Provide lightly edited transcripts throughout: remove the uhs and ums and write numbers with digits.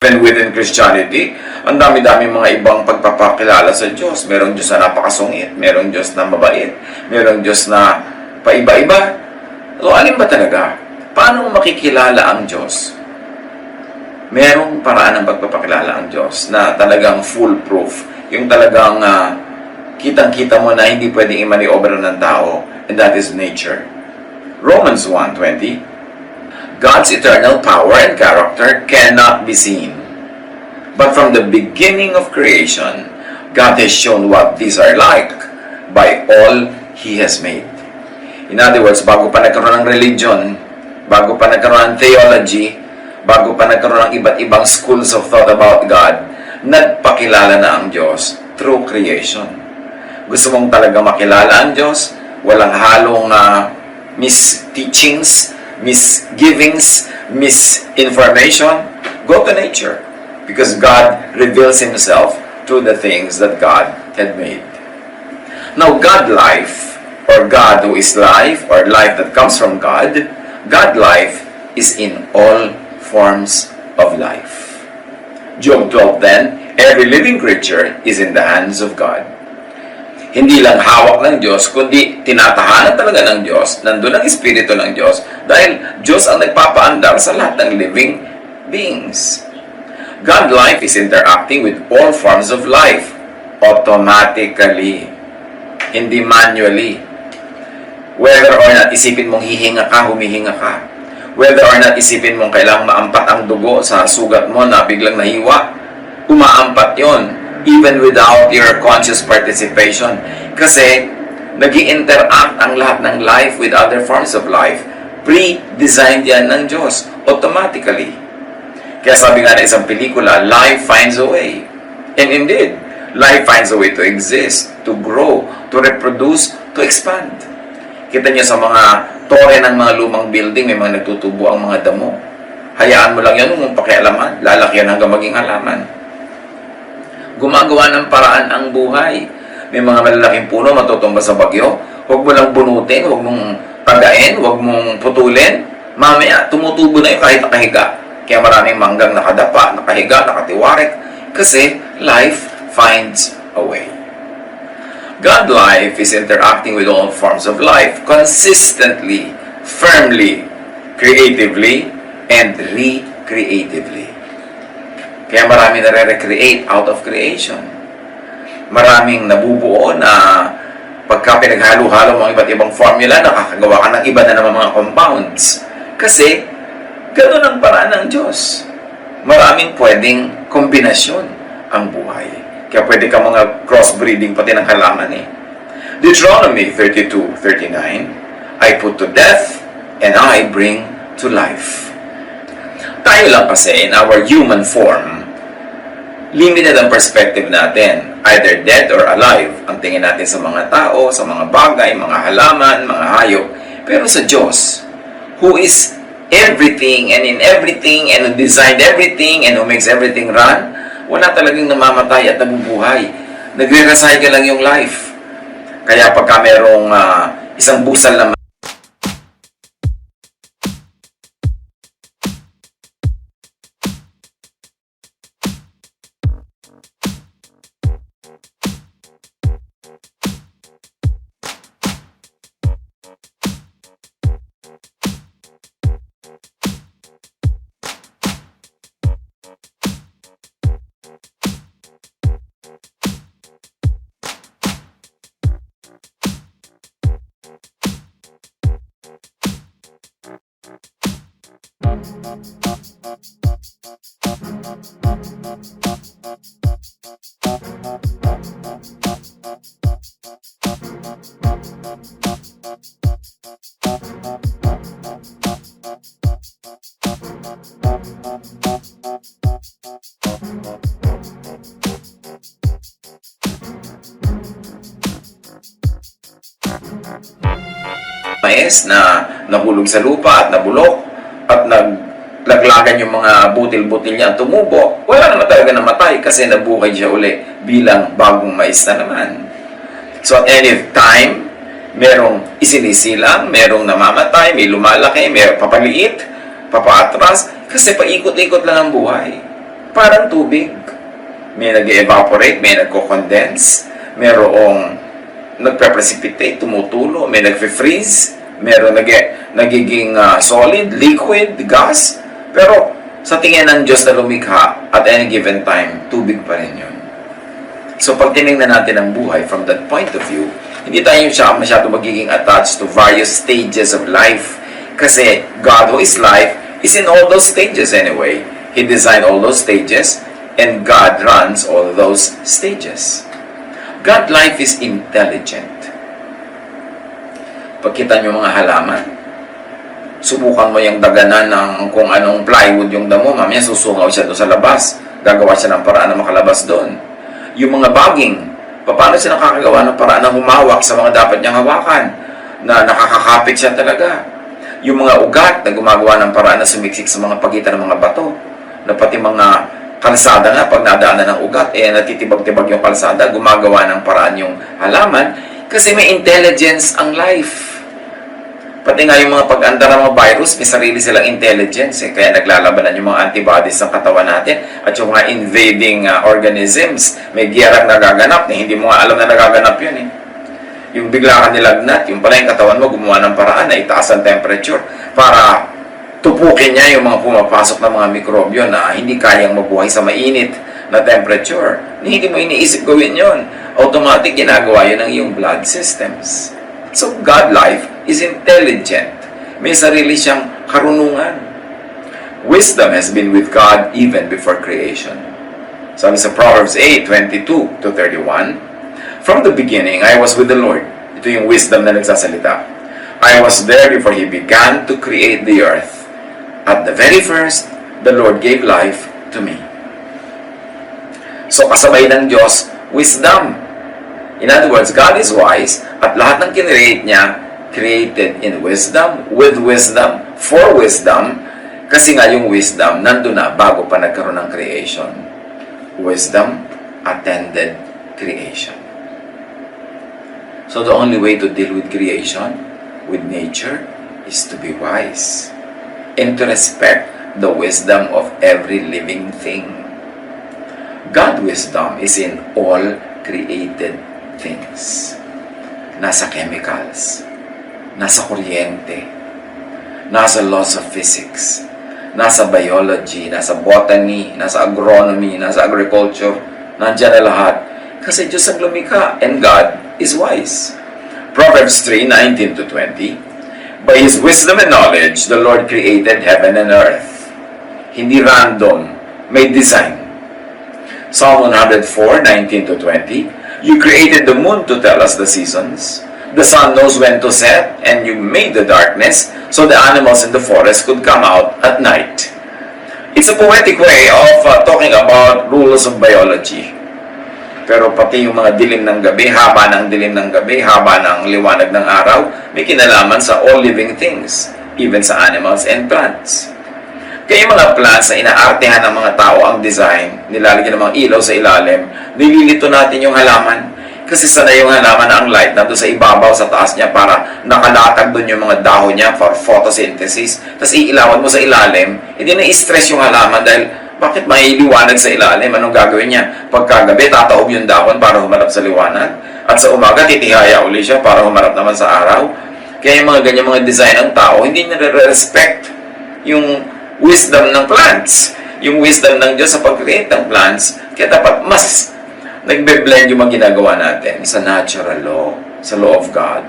Even within Christianity, ang dami-dami mga ibang pagpapakilala sa Diyos. Merong Diyos na napakasungit, merong Diyos na mabait, merong Diyos na paiba-iba. So, alin ba talaga? Paano makikilala ang Diyos? Merong paraan ng pagpapakilala ang Diyos na talagang foolproof. Yung talagang kitang-kita mo na hindi pwedeng i-maniobra ng tao, and that is nature. Romans 1:20, God's eternal power and character cannot be seen. But from the beginning of creation, God has shown what these are like by all He has made. In other words, bago pa nagkaroon ng religion, bago pa nagkaroon ng theology, bago pa nagkaroon ng iba't ibang schools of thought about God, nagpakilala na ang Diyos through creation. Gusto mong talaga makilala ang Diyos, walang halong misteachings, misgivings, misinformation, go to nature. Because God reveals Himself through the things that God had made. Now, God life, or God who is life, or life that comes from God, God life is in all forms of life. Job 12 then, every living creature is in the hands of God. Hindi lang hawak ng Diyos, kundi tinatahanan talaga ng Diyos, nandun ang Espiritu ng Diyos, dahil Diyos ang nagpapaandar sa lahat ng living beings. God life is interacting with all forms of life, automatically, hindi manually. Whether or not isipin mong hihinga ka, humihinga ka. Whether or not isipin mong kailangang maampat ang dugo sa sugat mo na biglang nahiwa, umaampat yon, even without your conscious participation. Kasi, nag-i-interact ang lahat ng life with other forms of life. Pre-designed yan ng Diyos, automatically. Kaya sabi nga na isang pelikula, life finds a way. And indeed, life finds a way to exist, to grow, to reproduce, to expand. Kita niyo sa mga tore ng mga lumang building, may mga nagtutubo ang mga damo. Hayaan mo lang yan, kung pakialaman, lalaki yan hanggang maging halaman. Gumagawa ng paraan ang buhay. May mga malalaking puno matutumba sa bagyo. Huwag mo lang bunutin, huwag mong tagain, huwag mong putulin. Mamaya, tumutubo na yun kahit nakahiga. Kaya maraming manggang nakadapa, nakahiga, nakatiwarik. Kasi life finds a way. God life is interacting with all forms of life consistently, firmly, creatively, and recreatively. Kaya marami nare-recreate out of creation. Maraming nabubuo na pagka pinaghalo-halo mga iba't ibang formula, nakakagawa ka ng iba na naman mga compounds. Kasi, ganoon ang paraan ng Diyos. Maraming pwedeng kombinasyon ang buhay. Kaya pwede ka mga crossbreeding pati ng halaman eh. Deuteronomy 32:39, I put to death and I bring to life. Tayo lang kasi in our human form, limited ang perspective natin, either dead or alive. Ang tingin natin sa mga tao, sa mga bagay, mga halaman, mga hayop. Pero sa Diyos, who is everything and in everything and who designed everything and who makes everything run, wala talagang namamatay at nabubuhay. Nagre-recycle lang yung life. Kaya pagka merong isang busal na mais na nahulog sa lupa at nabulok at naglaglagan yung mga butil-butil niya at tumubo, wala naman talaga namatay kasi nabuhay siya uli bilang bagong mais na naman. So at any time, merong isinisilang, merong namamatay, may lumalaki, may papaliit, papaatras, kasi paikot-ikot lang ang buhay. Parang tubig. May nag-evaporate, may nagko-condense, mayroong nagpe-precipitate, tumutulo, may nagfe-freeze, mayroong nagiging solid, liquid, gas. Pero sa tingin ng Diyos na lumikha, at any given time, tubig pa rin yun. So pag tinignan natin ang buhay from that point of view, hindi tayo masyado magiging attached to various stages of life. Kasi God who is life is in all those stages anyway. He designed all those stages and God runs all those stages. God life is intelligent. Pagkita nyo mga halaman, subukan mo yung daganan ng kung anong plywood yung damo, mamaya susungaw siya doon sa labas. Gagawa siya ng paraan na makalabas doon. Yung mga baging, paano siya nakakagawa ng paraan na humawak sa mga dapat niyang hawakan, na nakakakapit siya talaga. Yung mga ugat na gumagawa ng paraan na sumiksik sa mga pagitan ng mga bato, na pati mga kalsada nga, pag nadaanan ng ugat, natitibag-tibag yung kalsada, gumagawa ng paraan yung halaman, kasi may intelligence ang life. Pati nga yung mga pag-andar ng mga virus, may sarili silang intelligence. Kaya naglalabanan yung mga antibodies ng katawan natin. At yung mga invading organisms, may giyerang nagaganap na hindi mo nga alam na nagaganap yun. Yung bigla ka nilagnat, yung pala yung katawan mo gumawa ng paraan na itaas ang temperature para tupukin niya yung mga pumapasok na mga mikrobyo na hindi kayang mabuhay sa mainit na temperature. Hindi mo iniisip gawin yun. Automatic ginagawa yun ng iyong blood systems. So, God life is intelligent. May sarili siyang karunungan. Wisdom has been with God even before creation. Sabi sa Proverbs 8:22-31, from the beginning, I was with the Lord. Ito yung wisdom na nagsasalita. I was there before He began to create the earth. At the very first, the Lord gave life to me. So, kasabay ng Diyos, wisdom. In other words, God is wise at lahat ng kinreate niya, created in wisdom, with wisdom, for wisdom, kasi nga yung wisdom nandun na bago pa nagkaroon ng creation. Wisdom attended creation. So the only way to deal with creation, with nature, is to be wise and to respect the wisdom of every living thing. God's wisdom is in all created things. Nasa chemicals, nasa kuryente, nasa laws of physics, nasa biology, nasa botany, nasa agronomy, nasa agriculture, nandiyan na lahat. Kasi Diyos ang lumikha and God is wise. Proverbs 3:19-20, by His wisdom and knowledge, the Lord created heaven and earth. Hindi random, may design. Psalm 104:19-20, you created the moon to tell us the seasons. The sun knows when to set, and you made the darkness so the animals in the forest could come out at night. It's a poetic way of talking about rules of biology. Pero pati yung mga dilim ng gabi, haba ng dilim ng gabi, haba ng liwanag ng araw, may kinalaman sa all living things, even sa animals and plants. Kaya yung mga plants na inaartehan ng mga tao ang design, nilalagyan ng mga ilaw sa ilalim, nililito natin yung halaman. Kasi sanay yung halaman na ang light nandun sa ibabaw, sa taas niya para nakalatag doon yung mga dahon niya for photosynthesis. Tapos iilawan mo sa ilalim, hindi na-stress yung halaman dahil bakit may liwanag sa ilalim? Anong gagawin niya? Pagkagabi, tataob yung dahon para humarap sa liwanag. At sa umaga, titihaya uli siya para humarap naman sa araw. Kaya yung mga ganyan mga design ng tao, hindi nire-respect yung wisdom ng plants, yung wisdom ng Diyos sa pag-create ng plants. Kaya dapat mas nagbe-blend yung mga ginagawa natin sa natural law, sa law of God,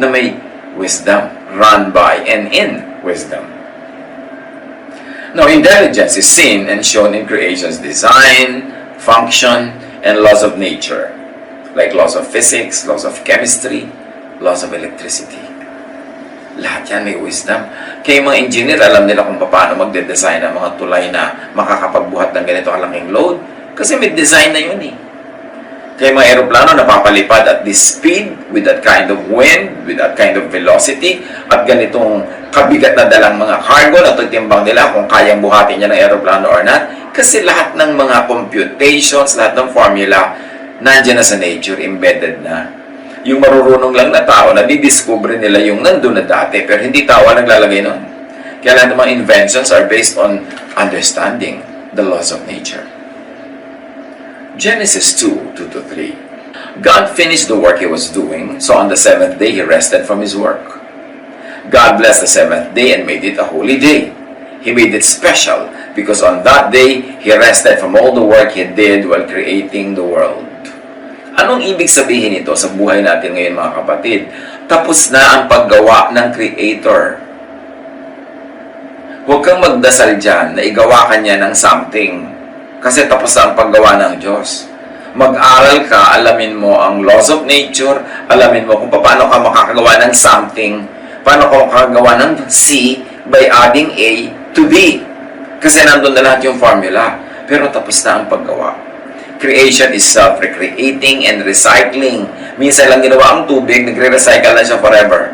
na may wisdom, run by and in wisdom. Now, intelligence is seen and shown in creation's design, function, and laws of nature, like laws of physics, laws of chemistry, laws of electricity. Lahat yan may wisdom. Kaya yung mga engineer, alam nila kung paano magde-design ng mga tulay na makakapagbuhat ng ganito kalaking load. Kasi may design na yun eh. Kaya mga aeroplano napapalipad at this speed, with that kind of wind, with that kind of velocity, at ganitong kabigat na dalang mga cargo na titimbang nila kung kayang buhatin niya ng aeroplano or not. Kasi lahat ng mga computations, lahat ng formula, nandiyan na sa nature, embedded na. Yung marurunong lang na tao, nadidiscover nila yung nandun na dati, pero hindi tao naglalagay nun. Kaya lahat ng mga inventions are based on understanding, the laws of nature. Genesis 2:2-3. God finished the work He was doing, so on the seventh day He rested from His work. God blessed the seventh day and made it a holy day. He made it special because on that day, He rested from all the work He did while creating the world. Anong ibig sabihin nito sa buhay natin ngayon, mga kapatid? Tapos na ang paggawa ng Creator. Huwag kang magdasal dyan na igawa ka niya ng something. Kasi tapos na ang paggawa ng Diyos. Mag-aral ka, alamin mo ang laws of nature, alamin mo kung paano ka makakagawa ng something, paano ka makakagawa ng C by adding A to B. Kasi nandun na lahat yung formula. Pero tapos na ang paggawa. Creation is self-recreating and recycling. Minsan lang ginawa ang tubig, nagre-recycle na siya forever.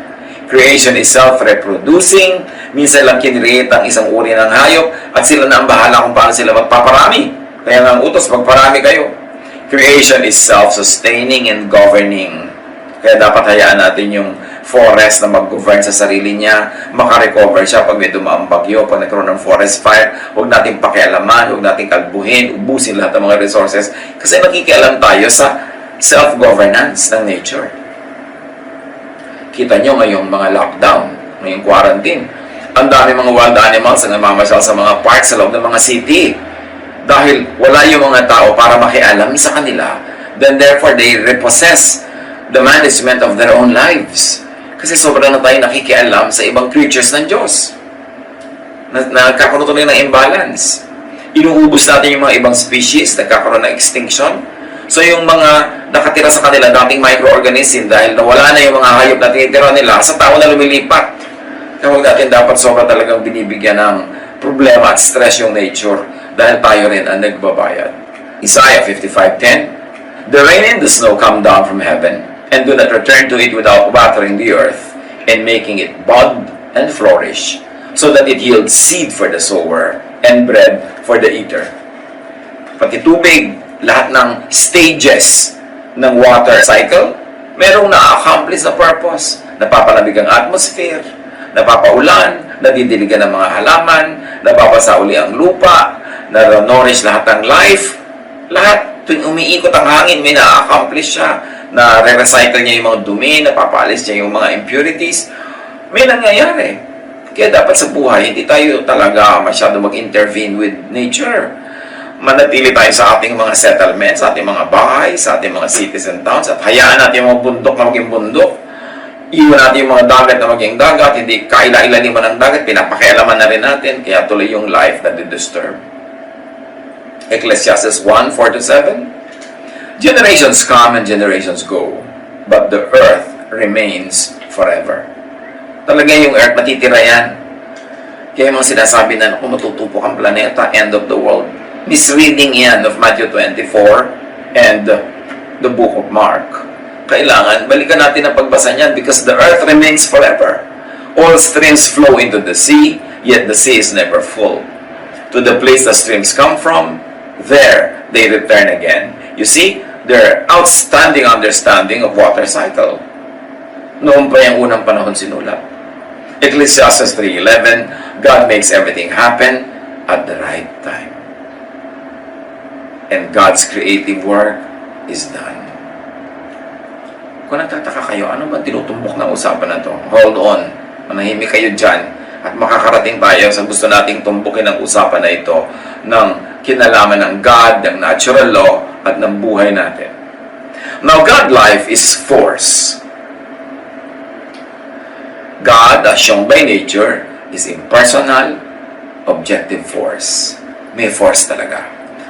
Creation is self-reproducing. Minsan lang kinreate ang isang uri ng hayop at sila na ang bahala kung paano sila magpaparami. Kaya nga ang utos, magparami kayo. Creation is self-sustaining and governing. Kaya dapat hayaan natin yung forest na mag-govern sa sarili niya, makarecover siya pag may dumaang bagyo, pag nagkaroon ng forest fire. Huwag natin pakialaman, huwag natin kalbuhin, ubusin lahat ng mga resources. Kasi nakikialam tayo sa self-governance ng nature. Kita nyo ngayong mga lockdown, ngayong quarantine. Ang dami mga wild animals na namamasyal sa mga parks sa loob ng mga city. Dahil wala yung mga tao para makialam sa kanila, then therefore they repossess the management of their own lives. Kasi sobrang na tayo nakikialam sa ibang creatures ng Diyos. Nagkakaroon tuloy ng imbalance. Inuubos natin yung mga ibang species, nagkakaroon ng extinction. So yung mga nakatira sa kanila, dating microorganism, dahil nawala na yung mga hayop na tinitira nila, sa tao na lumilipat. Kaya huwag natin dapat sobra talagang binibigyan ng problema at stress yung nature. Dahil tayo rin ang nagbabayad. Isaiah 55:10. The rain and the snow come down from heaven, and do not return to it without watering the earth, and making it bud and flourish, so that it yields seed for the sower, and bread for the eater. Pati tubig, lahat ng stages ng water cycle, merong na-accomplish na purpose. Napapalamig ang atmosphere, napapaulan, nadidiligan ng mga halaman, napapasa uli ang lupa, na-nourish lahat ng life. Lahat, tuwing umiikot ang hangin, may na-accomplish siya. Na-recycle niya yung mga dumi, napapaalis niya yung mga impurities. May nangyayari. Kaya dapat sa buhay, hindi tayo talaga masyado mag-intervene with nature. Manatili tayo sa ating mga settlements, sa ating mga bahay, sa ating mga cities and towns, at hayaan natin yung mga bundok na maging bundok. Iwan natin yung mga dagat na maging dagat, hindi kaila-ilaliman ng dagat, pinapakialaman na rin natin, kaya tuloy yung life na disturb. Ecclesiastes 1:4-7. Generations come and generations go, but the earth remains forever. Talaga yung earth, matitira yan. Kaya yung mga sinasabi na kung matutupok ang planeta, end of the world. Misreading yan of Matthew 24 and the book of Mark. Kailangan, balikan natin ang pagbasa niyan because the earth remains forever. All streams flow into the sea, yet the sea is never full. To the place the streams come from, there they return again. You see, their outstanding understanding of water cycle. Noon pa yung unang panahon sinulat. Ecclesiastes 3:11, God makes everything happen at the right time. And God's creative work is done. Kung nagtataka kayo, ano ba tinutumbok ng usapan na to? Hold on. Manahimik kayo dyan at makakarating tayo sa gusto nating tumbukin ang usapan na ito ng kinalaman ng God, ng natural law, at ng buhay natin. Now, God life is force. God, as shown by nature, is impersonal, objective force. May force talaga.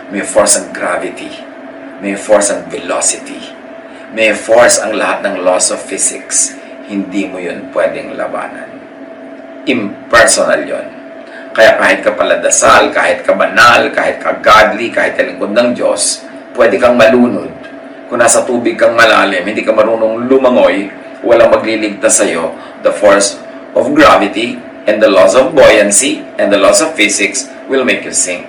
May force ang gravity. May force ang velocity. May force ang lahat ng laws of physics. Hindi mo yun pwedeng labanan. Impersonal yun. Kaya kahit ka paladasal, kahit ka banal, kahit ka godly, kahit ka lingkod ng Diyos, pwede kang malunod. Kung nasa tubig kang malalim, hindi ka marunong lumangoy, walang magliligtas sa'yo. The force of gravity and the laws of buoyancy and the laws of physics will make you sink.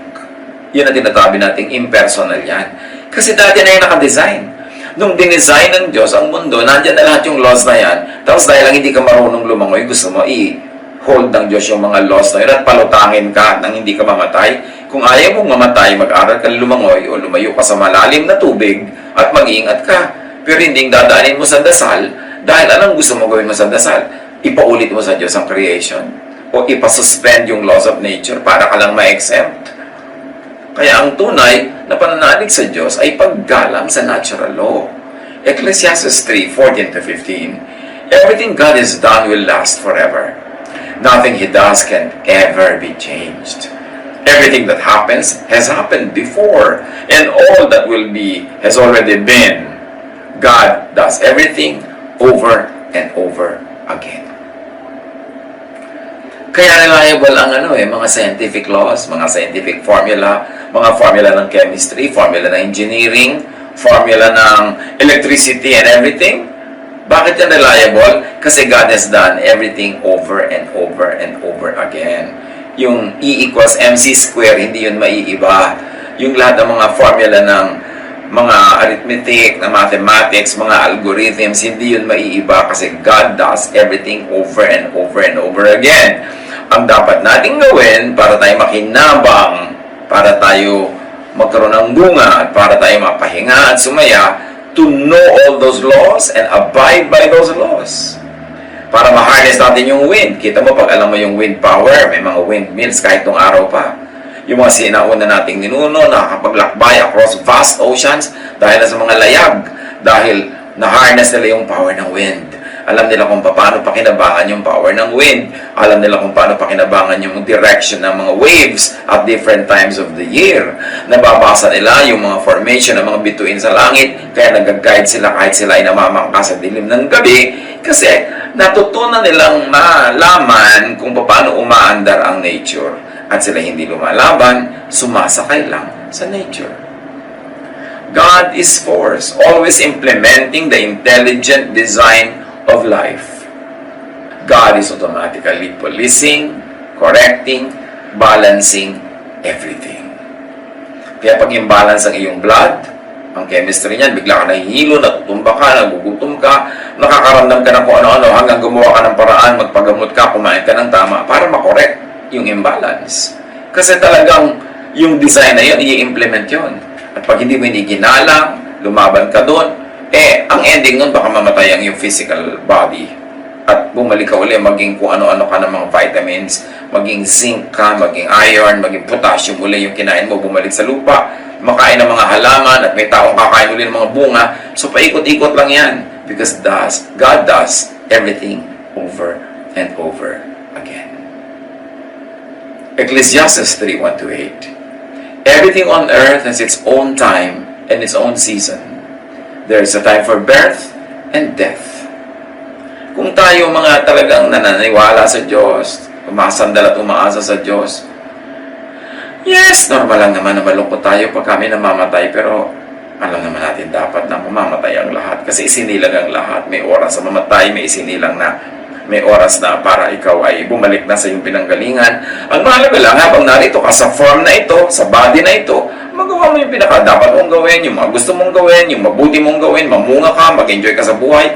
Yun ang tinatabi nating impersonal yan. Kasi dati na yung nakadesign. Nung dinesign ng Diyos ang mundo, nandyan na lahat yung laws na yan. Tapos dahil lang hindi ka marunong lumangoy, gusto mo hold ng Diyos yung mga laws na yun at palutangin ka nang hindi ka mamatay. Kung ayaw mong mamatay, mag-aral ka lumangoy o lumayo ka sa malalim na tubig at mag-iingat ka. Pero hindi dadaanin mo sa dasal dahil anong gusto mo gawin mo sa dasal? Ipaulit mo sa Diyos ang creation o ipasuspend yung laws of nature para ka lang ma-exempt. Kaya ang tunay na pananalig sa Diyos ay paggalang sa natural law. Ecclesiastes 3:14-15. Everything God has done will last forever. Nothing He does can ever be changed. Everything that happens has happened before, and all that will be has already been. God does everything over and over again. Kaya reliable ang mga scientific laws, mga scientific formula, mga formula ng chemistry, formula ng engineering, formula ng electricity and everything. Bakit yan reliable? Kasi God has done everything over and over and over again. Yung E equals MC square, hindi yun maiiba. Yung lahat ng mga formula ng mga arithmetic, na mathematics, mga algorithms, hindi yun maiiba kasi God does everything over and over and over again. Ang dapat nating gawin para tayo makinabang, para tayo magkaroon ng bunga, at para tayo mapahinga at sumaya, to know all those laws and abide by those laws. Para ma-harness natin yung wind. Kita mo, pag alam mo yung wind power, may mga windmills kahit nung araw pa. Yung mga sinauna nating ninuno, nakakapaglakbay across vast oceans dahil na sa mga layag. Dahil na-harness nila yung power ng wind. Alam nila kung paano pakinabangan yung power ng wind. Alam nila kung paano pakinabangan yung direction ng mga waves at different times of the year. Nababasa nila yung mga formation ng mga bituin sa langit, kaya nag-guide sila kahit sila ay namamangka sa dilim ng gabi, kasi natutunan nilang malaman kung paano umaandar ang nature. At sila hindi lumalaban, sumasakay lang sa nature. God is force, always implementing the intelligent design of life. God is automatically policing, correcting, balancing everything. Kaya pag imbalance ang iyong blood, ang chemistry niyan, bigla ka nahihilo, natutumba ka, nagugutom ka, nakakaramdam ka ng kung ano-ano, hanggang gumawa ka ng paraan, magpagamot ka, kumain ka ng tama, para makorek yung imbalance. Kasi talagang yung design na yun, i-implement yun. At pag hindi mo ginalang, lumaban ka doon, ang ending nun, baka mamatay ang yung physical body. At bumalik ka uli, maging kung ano-ano ka ng mga vitamins, maging zinc ka, maging iron, maging potassium uli yung kinain mo, bumalik sa lupa, makain ng mga halaman, at may taong kakain uli ng mga bunga. So, paikot-ikot lang yan. Because God does everything over and over again. Ecclesiastes 3:1-8. Everything on earth has its own time and its own season. There is a time for birth and death. Kung tayo mga talagang nananiwala sa Diyos, umasandal at umaasa sa Diyos, yes, normal lang naman na malungkot tayo pag kami namamatay, pero alam naman natin dapat na mamamatay ang lahat kasi isinilang ang lahat. May oras sa mamatay, may isinilang na, may oras na para ikaw ay bumalik na sa iyong pinanggalingan. Ang mahalaga lang, habang narito ka sa form na ito, sa body na ito, magawa mo yung pinaka-dapat mong gawin, yung mga gusto mong gawin, yung mabuti mong gawin, mamunga ka, mag-enjoy ka sa buhay,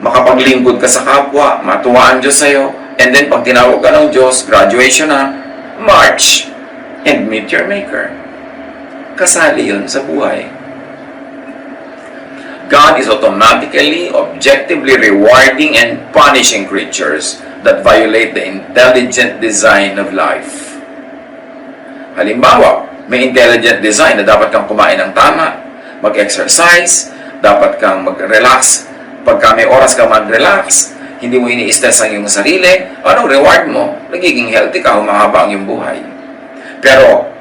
makapaglingkod ka sa kapwa, matuwa ang Diyos sa'yo, and then pag tinawag ka ng Diyos, graduation na, march, and meet your Maker. Kasali yun sa buhay. God is automatically, objectively rewarding and punishing creatures that violate the intelligent design of life. Halimbawa, may intelligent design na dapat kang kumain ng tama, mag-exercise, dapat kang mag-relax. Pagka may oras kang mag-relax, hindi mo ini-stress ang iyong sarili, anong reward mo? Nagiging healthy ka, humahaba ang iyong buhay. Pero,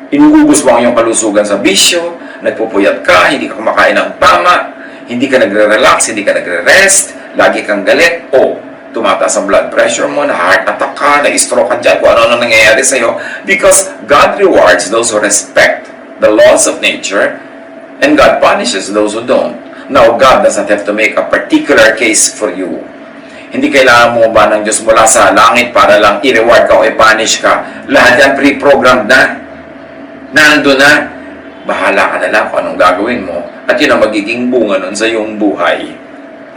inugubos mo ang iyong kalusugan sa bisyo, nagpupuyat ka, hindi ka kumakain ng tama, hindi ka nagre-relax, hindi ka nagre-rest, lagi kang galit, tumataas ang blood pressure mo, na-heart attack ka, na-stroke ka dyan, kung ano nangyayari sa'yo. Because God rewards those who respect the laws of nature, and God punishes those who don't. Now, God doesn't have to make a particular case for you. Hindi kailangan mo ba ng Diyos mula sa langit para lang i-reward ka o i-punish ka. Lahat yan pre-programmed na. Nandun na. Bahala ka na lang kung anong gagawin mo. At yun ang magiging bunga nun sa iyong buhay.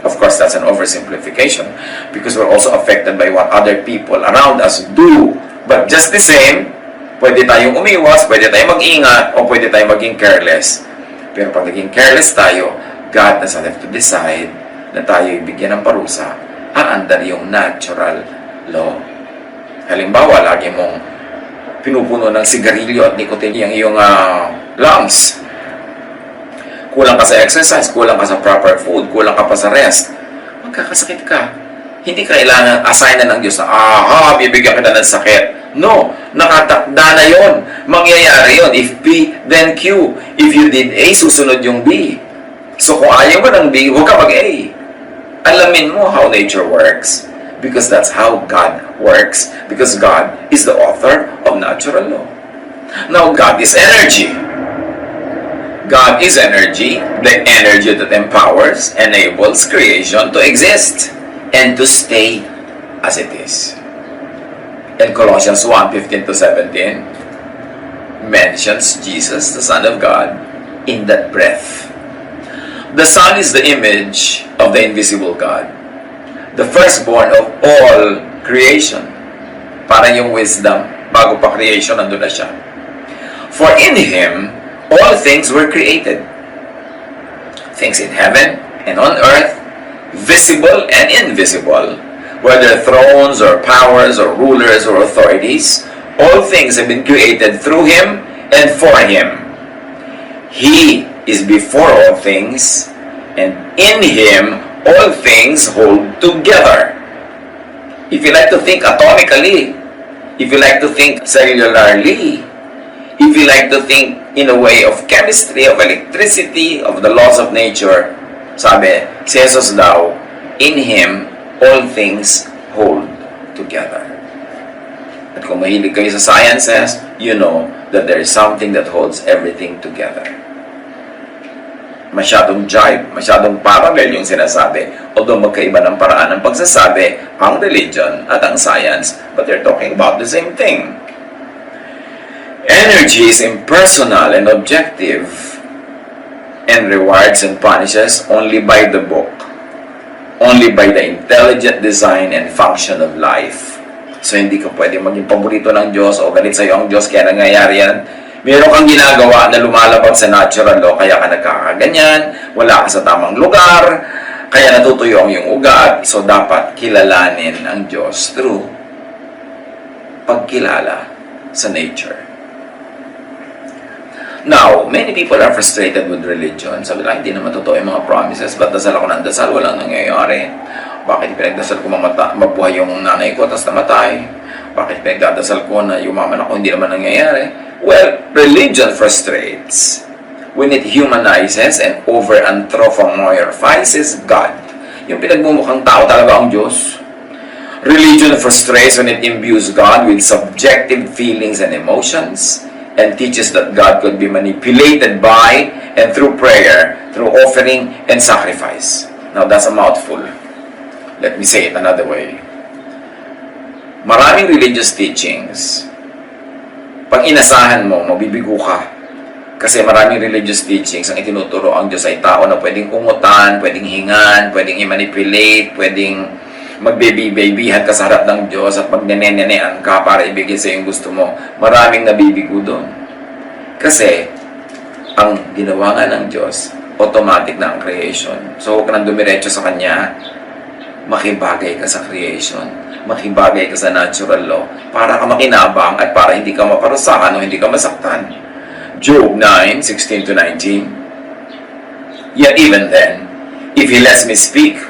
Of course, that's an oversimplification because we're also affected by what other people around us do. But just the same, Pwede tayong umiwas, pwede tayong mag-ingat, o pwede tayong maging careless. Pero pag naging careless tayo, God na left to decide na tayo ibigyan ng parusa, aandar yung natural law. Halimbawa, lagi mong pinupuno ng sigarilyo at nicotine yung iyong lungs. Kulang ka sa exercise, kulang ka sa proper food, kulang ka pa sa rest, magkakasakit ka. Hindi kailangan assignan ng Diyos na, bibigyan kita ng sakit. No, nakatakda na yon. Mangyayari yon. If P, then Q. If you did A, susunod yung B. So kung ayaw mo ng B, huwag ka mag-A. Alamin mo how nature works. Because that's how God works. Because God is the author of natural law. Now, God is energy. God is energy, the energy that empowers, enables creation to exist and to stay as it is. And Colossians 1:15-17 mentions Jesus, the Son of God, in that breath. The Son is the image of the invisible God, the firstborn of all creation. Para yung wisdom, bago pa creation, nandun na siya. For in Him, all things were created. Things in heaven and on earth, visible and invisible, whether thrones or powers or rulers or authorities, all things have been created through Him and for Him. He is before all things, and in Him all things hold together. If you like to think atomically, if you like to think cellularly, if you like to think in a way of chemistry, of electricity, of the laws of nature, sabi, si Jesus daw, in Him, all things hold together. At kung mahilig kayo sa sciences, you know that there is something that holds everything together. Masyadong jive, masyadong parallel yung sinasabi. Although magkaiba ng paraan ng pagsasabi, ang religion at ang science, but they're talking about the same thing. Energy is impersonal and objective and rewards and punishes only by the book, only by the intelligent design and function of life. So hindi ka pwede maging paborito ng Diyos o galit sa'yo ang Diyos kaya nangyayari yan. Meron kang ginagawa na lumalabag sa natural law kaya ka nagkakaganyan, wala ka sa tamang lugar, kaya natutuyo ang iyong ugat. So dapat kilalanin ang Diyos through pagkilala sa nature. Now, many people are frustrated with religion. Sabi lang, hindi naman totoo yung mga promises. Ba't dasal ako ng dasal? Walang nangyayari. Bakit pinagdasal ko mabuhay yung nanay ko tapos namatay? Bakit pinagdadasal ko na yumaman ako? Hindi naman nangyayari. Well, religion frustrates when it humanizes and over-anthropomorphizes God. Yung pinagmumukhang tao talaga ang Diyos. Religion frustrates when it imbues God with subjective feelings and emotions, and teaches that God could be manipulated by and through prayer, through offering and sacrifice. Now, that's a mouthful. Let me say it another way. Maraming religious teachings, pag inasahan mo, mabibigo ka. Kasi maraming religious teachings, ang itinuturo ang Diyos ay tao na pwedeng umutan, pwedeng hingan, pwedeng i-manipulate, pwedeng magbebi-babyhan ka sa harap ng Diyos at magnene-nenean ka para ibigay sa yung gusto mo. Maraming nabibigo doon. Kasi, ang ginawa nga ng Diyos, automatic na ang creation. So, huwag ka nang dumiretso sa Kanya, makibagay ka sa creation, makibagay ka sa natural law, para ka makinabang at para hindi ka maparusahan o hindi ka masaktan. Job 9:16-19. Yet even then, if He lets me speak,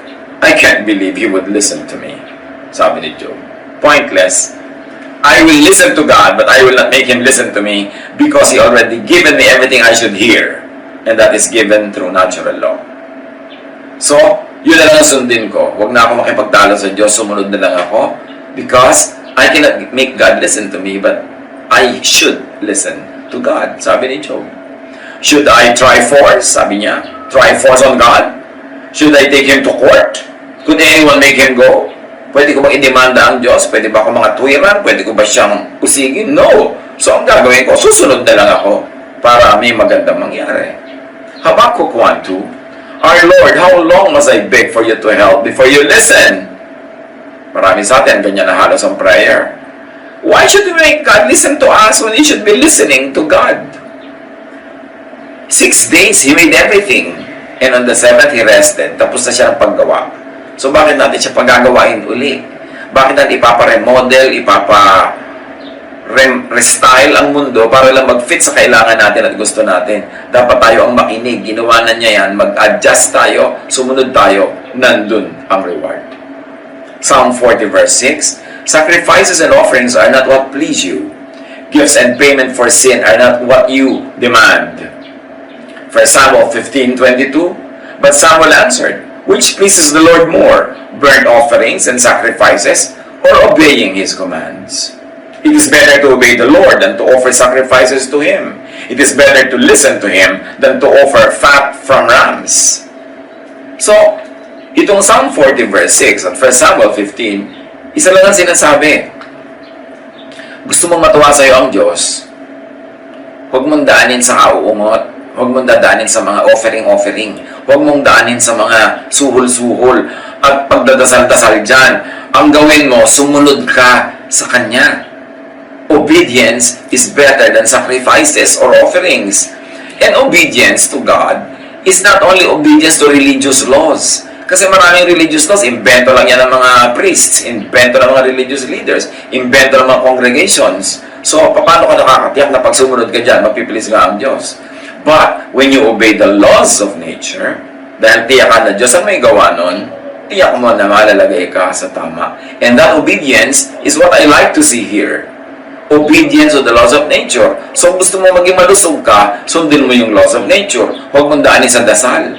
I can't believe He would listen to me. Sabi ni Job. Pointless. I will listen to God, but I will not make Him listen to me because He already given me everything I should hear. And that is given through natural law. So, yun na lang ang sundin ko. Huwag na ako makipagtalo sa Diyos. Sumunod na lang ako. Because I cannot make God listen to me, but I should listen to God. Sabi ni Job. Should I try force? Sabi niya. Try force on God? Should I take Him to court? Could anyone make Him go? Pwede ko bang idemanda ang Diyos? Pwede ba ako mga tuwiran? Pwede ko ba siyang usigin? No! So, ang gagawin ko, susunod na lang ako para may magandang mangyari. Habakkuk 1:2. Our Lord, how long must I beg for you to help before you listen? Marami sa atin, ganyan na halos ang prayer. Why should we make God listen to us when He should be listening to God? 6 days, He made everything. And on the 7th, He rested. Tapos na siya ng paggawa. So bakit natin siya paggagawain uli? Bakit natin ipapa-remodel, restyle ang mundo para lang mag-fit sa kailangan natin at gusto natin? Dapat tayo ang makinig. Ginawa na niya yan. Mag-adjust tayo. Sumunod tayo. Nandun ang reward. Psalm 40 verse 6, sacrifices and offerings are not what please you. Gifts and payment for sin are not what you demand. 1 Samuel 15:22, but Samuel answered, which pleases the Lord more, burnt offerings and sacrifices, or obeying His commands? It is better to obey the Lord than to offer sacrifices to Him. It is better to listen to Him than to offer fat from rams. So, itong Psalm 40 verse 6 at 1 Samuel 15, isa lang ang sinasabi. Gusto mong matuwa sa iyo ang Diyos, huwag mong daanin sa kauungot, huwag mong dadaanin sa mga offering, huwag mong daanin sa mga suhol-suhol at pagdadasal-dasal dyan. Ang gawin mo, sumunod ka sa Kanya. Obedience is better than sacrifices or offerings. And obedience to God is not only obedience to religious laws. Kasi maraming religious laws, invento lang yan ng mga priests, invento ng mga religious leaders, invento ng mga congregations. So, paano ka nakakatiyak na pag sumunod ka dyan, mapipilis nga ang Diyos? But, when you obey the laws of nature, dahil tiyakan na Diyos ang may gawa nun, tiyak mo na malalagay ka sa tama. And that obedience is what I like to see here. Obedience to the laws of nature. So, gusto mo maging malusog ka, sundin mo yung laws of nature. Huwag mong daanin sa dasal.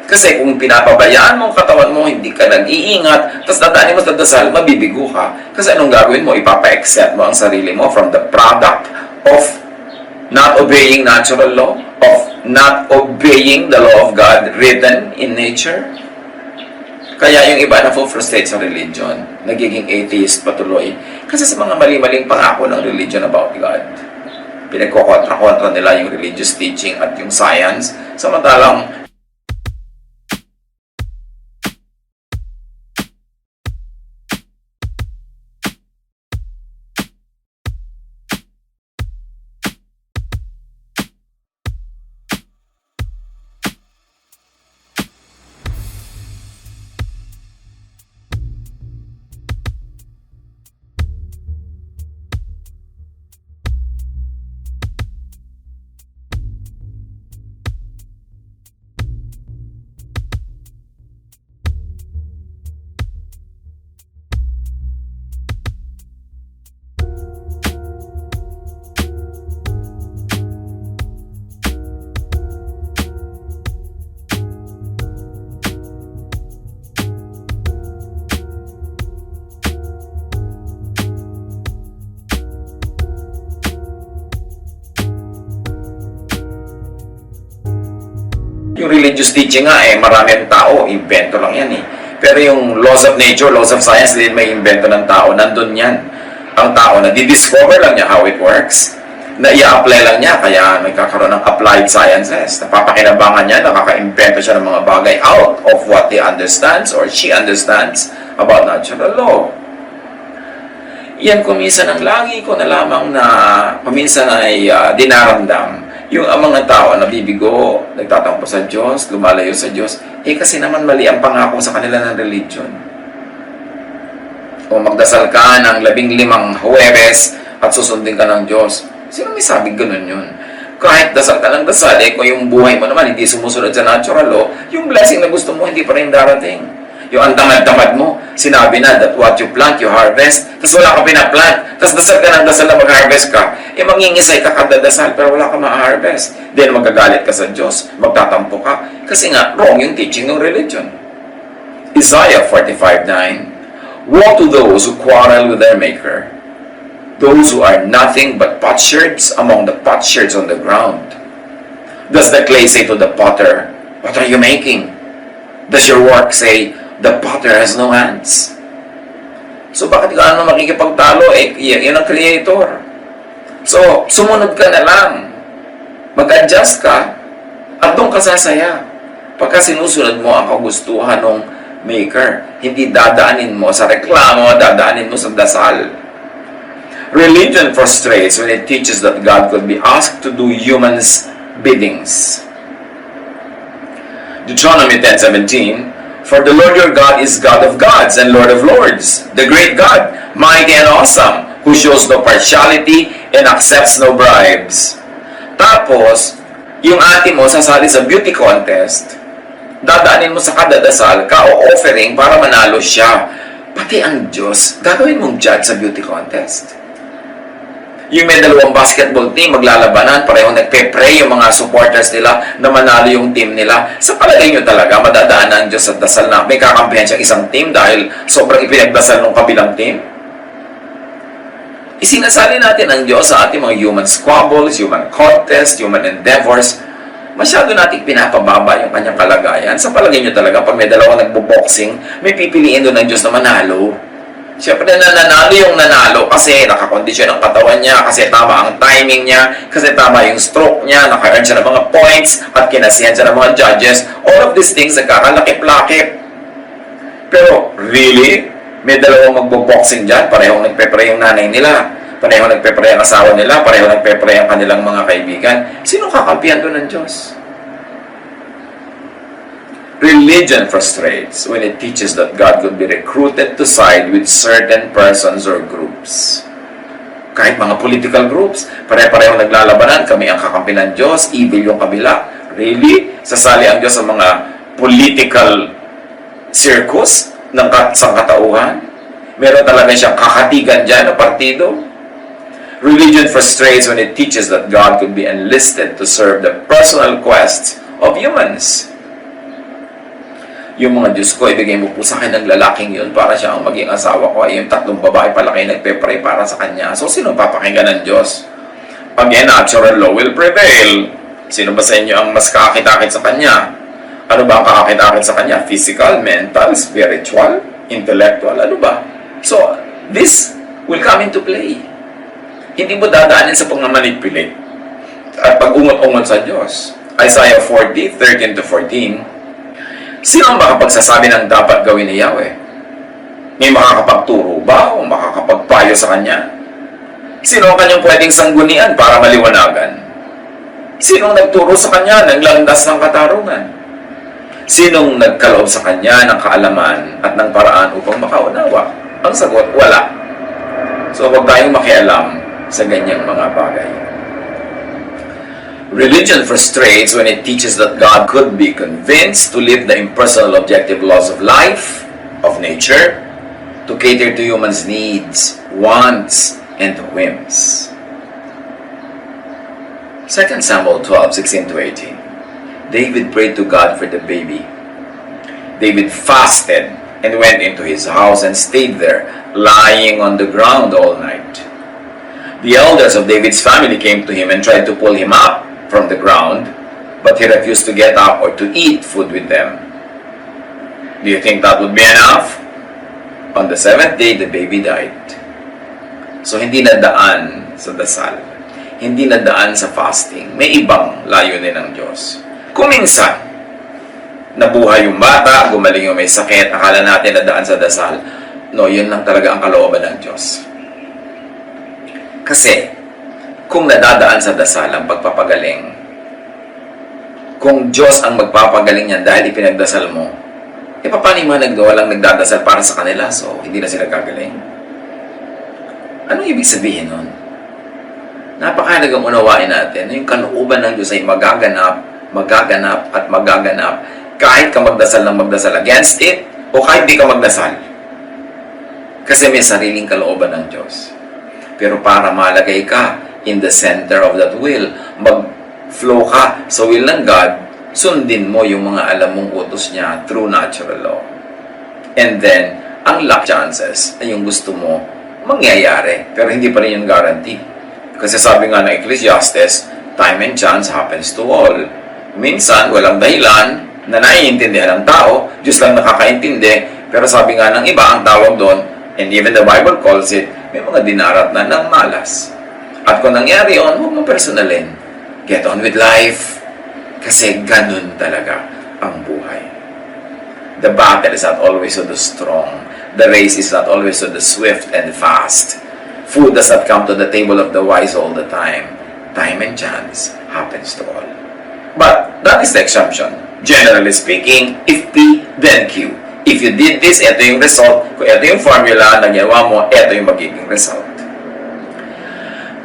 Kasi kung pinapabayaan mo ang katawan mo, hindi ka nag-iingat, tapos dadaanin mo sa dasal, mabibigo ka. Kasi anong gagawin mo? Ipapa-accept mo ang sarili mo from the product of not obeying natural law, of not obeying the law of God written in nature. Kaya yung iba na frustrate sa religion, nagiging atheist patuloy. Kasi sa mga mali-maling pangako ng religion about God, pinagkokontra-kontra nila yung religious teaching at yung science, samantalang yung religious teaching nga marami ang tao, invento lang yan Pero yung laws of nature, laws of science, din may invento ng tao, nandun yan. Ang tao na di-discover lang niya how it works, na i-apply lang niya, kaya nagkakaroon ng applied sciences. Napapakinabangan niya, nakaka-invento siya ng mga bagay out of what he understands or she understands about natural law. Yan kuminsan ang lagi ko na lamang na kuminsan ay dinaramdam. Yung ang mga tao na bibigo, nagtatampo sa Diyos, lumalayo sa Diyos, kasi naman mali ang pangako sa kanila ng religion. O magdasal ka ng 15 Huwebes at susundin ka ng Diyos. Sino may sabing ganun yun? Kahit dasal ka ng dasal, kung yung buhay mo naman hindi sumusunod sa natural law, yung blessing na gusto mo hindi pa rin darating. Yung ang tamad-tamad mo, sinabi na that what you plant, you harvest. Tapos wala ka pinaplant. Tapos dasal ka ng dasal na mag-harvest ka. Mangingisay ka kada dasal pero wala ka ma-harvest. Then magagalit ka sa Diyos. Magtatampo ka. Kasi nga, wrong yung teaching ng religion. Isaiah 45:9, woe to those who quarrel with their maker, those who are nothing but potsherds among the potsherds on the ground. Does the clay say to the potter, what are you making? Does your work say, the potter has no hands? So bakit ka ano makikipagtalo? Yan ang creator. So, sumunod ka na lang. Mag-adjust ka at doon ka sasaya. Pagka sinusunod mo ang kagustuhan ng maker, hindi dadaanin mo sa reklamo, dadaanin mo sa dasal. Religion frustrates when it teaches that God could be asked to do humans' biddings. Deuteronomy 10:17, "For the Lord your God is God of gods and Lord of lords, the great God, mighty and awesome, who shows no partiality and accepts no bribes." Tapos, yung ate mo sasali sa beauty contest, dadaanin mo sa kada dasal ka o offering para manalo siya. Pati ang Diyos, gagawin mong judge sa beauty contest. Yung may dalawang basketball team, maglalabanan, pareho nagpe-pray yung mga supporters nila na manalo yung team nila. Sa palagay nyo talaga, madadaan ang Diyos sa dasal na may kakampihan siyang isang team dahil sobrang ipinagdasal ng kabilang team? Isinasali natin ang Diyos sa ating mga human squabbles, human contests, human endeavors. Masyado nating pinapababa yung kanyang kalagayan. Sa palagay nyo talaga, pag may dalawang nagbo-boxing, may pipiliin doon ng Diyos na manalo. Siyempre, nanalo yung nanalo kasi nakakondisyon ang katawan niya, kasi tama ang timing niya, kasi tama yung stroke niya, naka-earn siya ng mga points, at kinasihan siya ng mga judges. All of these things nagkakalakip-lakip. Pero, really? May dalawang magbo-boxing dyan, parehong nagpe-pray yung nanay nila, parehong nagpe-pray ang asawa nila, parehong nagpe-pray ang kanilang mga kaibigan. Sino kakampihan doon ng Diyos? Religion frustrates when it teaches that God could be recruited to side with certain persons or groups. Kahit mga political groups, pare-pareho naglalabanan, kami ang kakampi ng Diyos, evil yung kabila. Really? Sasali ang Diyos sa mga political circus ng sangkatauhan? Meron talaga siyang kakatigan dyan na partido? Religion frustrates when it teaches that God could be enlisted to serve the personal quests of humans. Yung mga Diyos ko, ibigay mo po sa akin ng lalaking yun para siya ang maging asawa ko. Ay yung tatlong babae pala kayo nagpe-pray para sa kanya. So, sino papakinggan ng Diyos? Again, natural law will prevail. Sino ba sa inyo ang mas kakakit-akit sa kanya? Ano ba ang kakakit-akit sa kanya? Physical, mental, spiritual, intellectual, ano ba? So, this will come into play. Hindi mo dadaanin sa pagmamanipulate at pag-ungot-ungot sa Diyos. Isaiah 40:13-14, sino ang makapagsasabi ng dapat gawin ni Yahweh? May makakapagturo ba o makakapagpayo sa kanya? Sino ang kanyang pwedeng sanggunian para maliwanagan? Sinong nagturo sa kanya ng landas ng katarungan? Sinong nagkaloob sa kanya ng kaalaman at ng paraan upang makaunawa? Ang sagot, wala. So, huwag tayong makialam sa ganyang mga bagay. Religion frustrates when it teaches that God could be convinced to live the impersonal objective laws of life, of nature, to cater to humans' needs, wants, and whims. 2 Samuel 12:16-18. David prayed to God for the baby. David fasted and went into his house and stayed there, lying on the ground all night. The elders of David's family came to him and tried to pull him up from the ground, but he refused to get up or to eat food with them. Do you think that would be enough? On the 7th day, the baby died. So, hindi nadaan sa dasal. Hindi nadaan sa fasting. May ibang layunin ng Diyos. Kung minsan, nabuhay yung bata, gumaling yung may sakit, akala natin nadaan sa dasal. No, yun lang talaga ang kalooban ng Diyos. Kasi, kung nadadaan sa dasal ang pagpapagaling, kung Diyos ang magpapagaling niyan dahil ipinagdasal mo, paano yung mga walang nagdadasal para sa kanila, so hindi na sila gagaling? Anong ibig sabihin nun? Napakahalagang unawain natin, yung kalooban ng Diyos ay magaganap, magaganap, at magaganap kahit ka magdasal ng magdasal against it, o kahit di ka magdasal. Kasi may sariling kalooban ng Diyos. Pero para malagay ka in the center of that will, mag-flow ka sa will ng God, sundin mo yung mga alam mong utos niya through natural law. And then, ang luck chances na yung gusto mo mangyayari, pero hindi pa rin yung guarantee. Kasi sabi nga ng Ecclesiastes, time and chance happens to all. Minsan, walang dahilan na naiintindihan ng tao, Diyos lang nakakaintindi, pero sabi nga ng iba, ang tawag doon, and even the Bible calls it, may mga dinarat na ng malas. At kung nangyari yun, huwag mo personalin. Get on with life. Kasi ganun talaga ang buhay. The battle is not always to the strong. The race is not always to the swift and fast. Food does not come to the table of the wise all the time. Time and chance happens to all. But that is the exception. Generally speaking, if P, then Q. If you did this, ito yung result. Kung ito yung formula na ginawa mo, ito yung magiging result.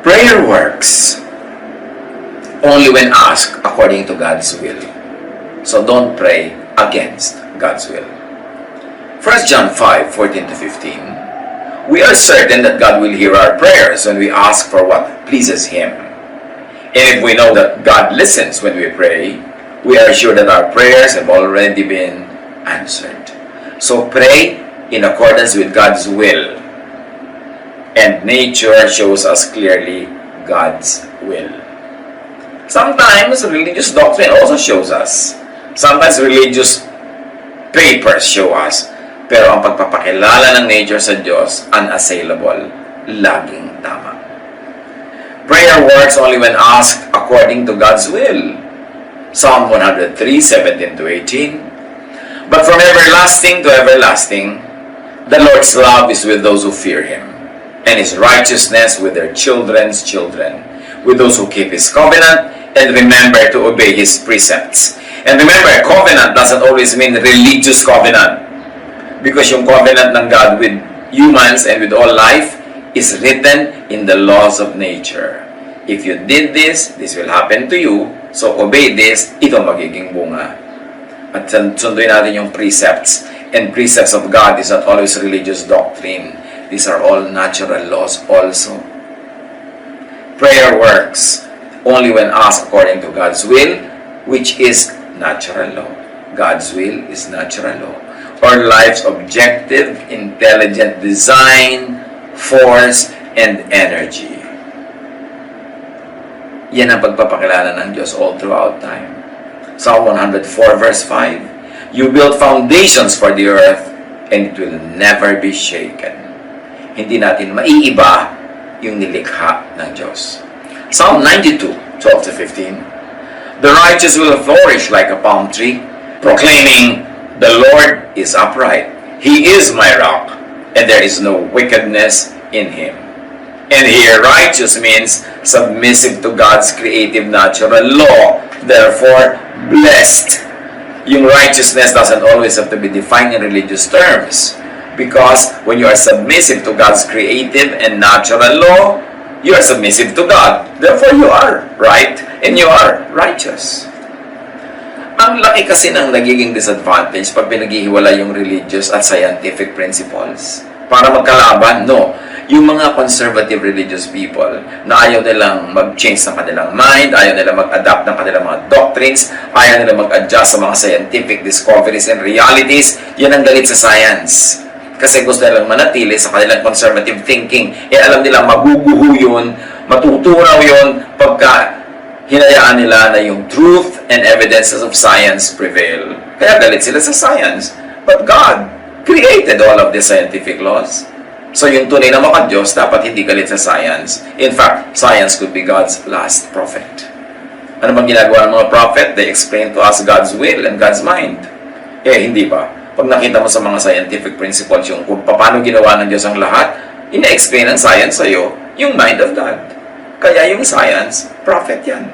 Prayer works only when asked according to God's will. So don't pray against God's will. 1 John 5:14 to 15. We are certain that God will hear our prayers when we ask for what pleases Him. And if we know that God listens when we pray, we are sure that our prayers have already been answered. So pray in accordance with God's will. And nature shows us clearly God's will. Sometimes religious doctrine also shows us. Sometimes religious papers show us. Pero ang pagpapakilala ng nature sa Diyos, unassailable, laging tama. Prayer works only when asked according to God's will. Psalm 103:17 to 18. But from everlasting to everlasting, the Lord's love is with those who fear Him, and His righteousness with their children's children, with those who keep His covenant and remember to obey His precepts. And remember, covenant doesn't always mean religious covenant, because yung covenant ng God with humans and with all life is written in the laws of nature. If you did this, this will happen to you. So obey this, ito magiging bunga. At sunduin natin yung precepts. And precepts of God is not always religious doctrine. These are all natural laws also. Prayer works only when asked according to God's will, which is natural law. God's will is natural law. Or life's objective, intelligent design, force, and energy. Yan ang pagpapakilala ng Diyos all throughout time. Psalm 104 verse 5. You build foundations for the earth, and it will never be shaken. Hindi natin maiiba yung nilikha ng Diyos. Psalm 92:12 to 15. The righteous will flourish like a palm tree, proclaiming, the Lord is upright. He is my rock, and there is no wickedness in Him. And here, righteous means submissive to God's creative natural law. Therefore, blessed. Yung righteousness doesn't always have to be defined in religious terms. Because when you are submissive to God's creative and natural law, you are submissive to God. Therefore, you are right and you are righteous. Ang laki kasi ng nagiging disadvantage pag pinaghihiwalay yung religious at scientific principles. Para magkalaban, no. Yung mga conservative religious people na ayaw nilang mag-change ng kanilang mind, ayaw nilang mag-adapt ng kanilang mga doctrines, ayaw nilang mag-adjust sa mga scientific discoveries and realities, yan ang galit sa science. Kasi gusto nilang manatili sa kanilang conservative thinking. Alam nila maguguho yun, matutunaw yun pagka hinayaan nila na yung truth and evidences of science prevail. Kaya galit sila sa science. But God created all of the scientific laws. So yung tunay na maka-Diyos dapat hindi galit sa science. In fact, science could be God's last prophet. Ano bang ginagawa ng mga prophet? They explain to us God's will and God's mind. Hindi ba? Pag nakita mo sa mga scientific principles yung kung paano ginawa ng Diyos ang lahat, ina-explain ng science sa'yo yung mind of God. Kaya yung science, prophet yan.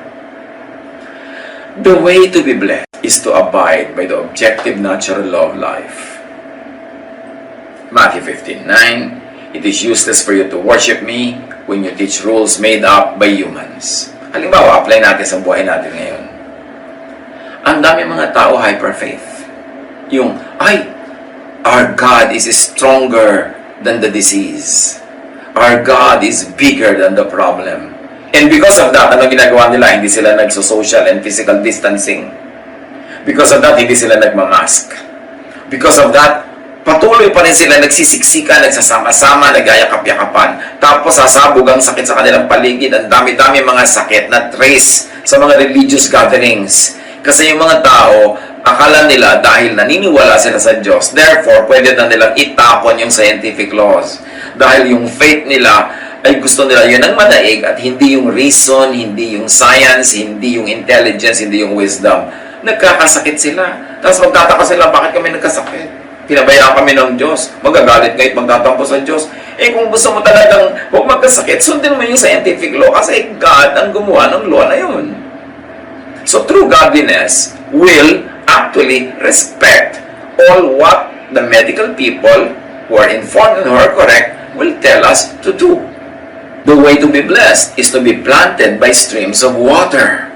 The way to be blessed is to abide by the objective natural law of life. Matthew 15:9. It is useless for you to worship me when you teach rules made up by humans. Halimbawa, apply natin sa buhay natin ngayon. Ang dami mga tao hyper-faith. Yung, our God is stronger than the disease. Our God is bigger than the problem. And because of that, ano ginagawa nila? Hindi sila nagso-social and physical distancing. Because of that, hindi sila nagmamask. Because of that, patuloy pa rin sila nagsisiksika, nagsasama-sama, nagayakap-yakapan. Tapos sasabog ang sakit sa kanilang paligid. Ang dami-dami mga sakit na trace sa mga religious gatherings. Kasi yung mga tao, akala nila dahil naniniwala sila sa Diyos, therefore, pwede na nilang itapon yung scientific laws. Dahil yung faith nila, ay gusto nila yun ang madaig at hindi yung reason, hindi yung science, hindi yung intelligence, hindi yung wisdom. Nagkakasakit sila. Tapos magtataka sila, bakit kami nagkasakit? Pinabayaan kami ng Diyos. Magagalit ngayon, magtatampo sa Diyos. Eh kung gusto mo talagang huwag magkasakit, sundin mo yung scientific law kasi God ang gumawa ng law na yun. So true godliness will actually respect all what the medical people who are informed and who are correct will tell us to do. The way to be blessed is to be planted by streams of water.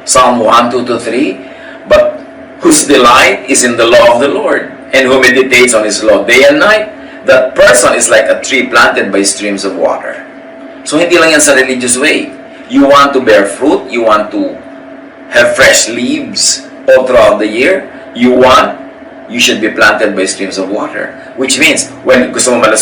Psalm 1, 2 to 3, but whose delight is in the law of the Lord, and who meditates on His law day and night, that person is like a tree planted by streams of water. So hindi lang yan sa religious way. You want to bear fruit, you want to have fresh leaves all throughout the year, you should be planted by streams of water. Which means, when gusto mo malusog